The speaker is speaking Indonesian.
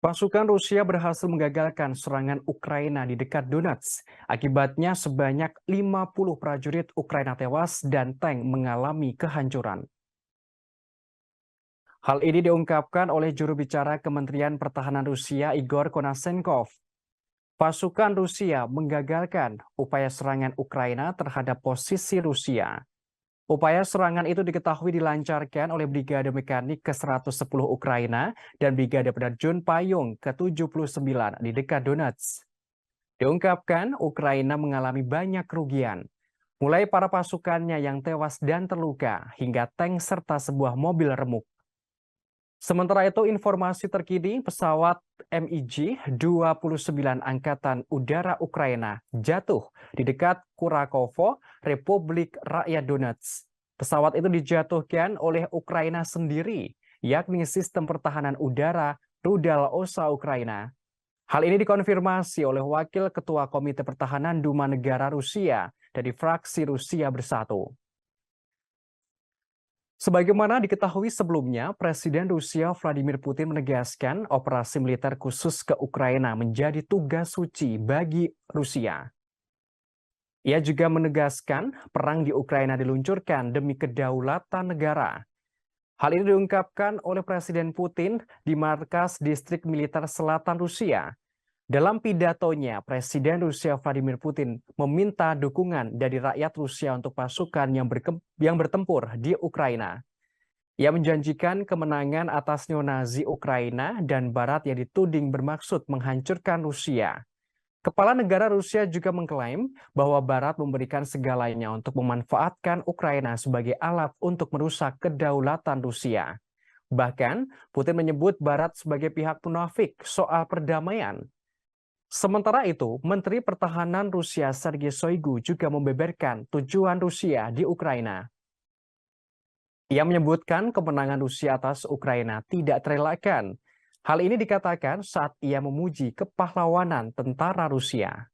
Pasukan Rusia berhasil menggagalkan serangan Ukraina di dekat Donetsk. Akibatnya sebanyak 50 prajurit Ukraina tewas dan tank mengalami kehancuran. Hal ini diungkapkan oleh juru bicara Kementerian Pertahanan Rusia Igor Konashenkov. Pasukan Rusia menggagalkan upaya serangan Ukraina terhadap posisi Rusia. Upaya serangan itu diketahui dilancarkan oleh Brigade Mekanik ke-110 Ukraina dan Brigade Penerjun Payung ke-79 di dekat Donetsk. Diungkapkan, Ukraina mengalami banyak kerugian, mulai para pasukannya yang tewas dan terluka hingga tank serta sebuah mobil remuk. Sementara itu, informasi terkini pesawat MiG-29 Angkatan Udara Ukraina jatuh di dekat Kurakovo, Republik Rakyat Donetsk. Pesawat itu dijatuhkan oleh Ukraina sendiri, yakni Sistem Pertahanan Udara Rudal OSA Ukraina. Hal ini dikonfirmasi oleh Wakil Ketua Komite Pertahanan Duma Negara Rusia dari fraksi Rusia Bersatu. Sebagaimana diketahui sebelumnya, Presiden Rusia Vladimir Putin menegaskan operasi militer khusus ke Ukraina menjadi tugas suci bagi Rusia. Ia juga menegaskan perang di Ukraina diluncurkan demi kedaulatan negara. Hal ini diungkapkan oleh Presiden Putin di markas distrik militer selatan Rusia. Dalam pidatonya, Presiden Rusia Vladimir Putin meminta dukungan dari rakyat Rusia untuk pasukan yang bertempur di Ukraina. Ia menjanjikan kemenangan atas neo-Nazi Ukraina dan Barat yang dituding bermaksud menghancurkan Rusia. Kepala negara Rusia juga mengklaim bahwa Barat memberikan segalanya untuk memanfaatkan Ukraina sebagai alat untuk merusak kedaulatan Rusia. Bahkan, Putin menyebut Barat sebagai pihak munafik soal perdamaian. Sementara itu, Menteri Pertahanan Rusia Sergei Shoigu juga membeberkan tujuan Rusia di Ukraina. Ia menyebutkan kemenangan Rusia atas Ukraina tidak terelakkan. Hal ini dikatakan saat ia memuji kepahlawanan tentara Rusia.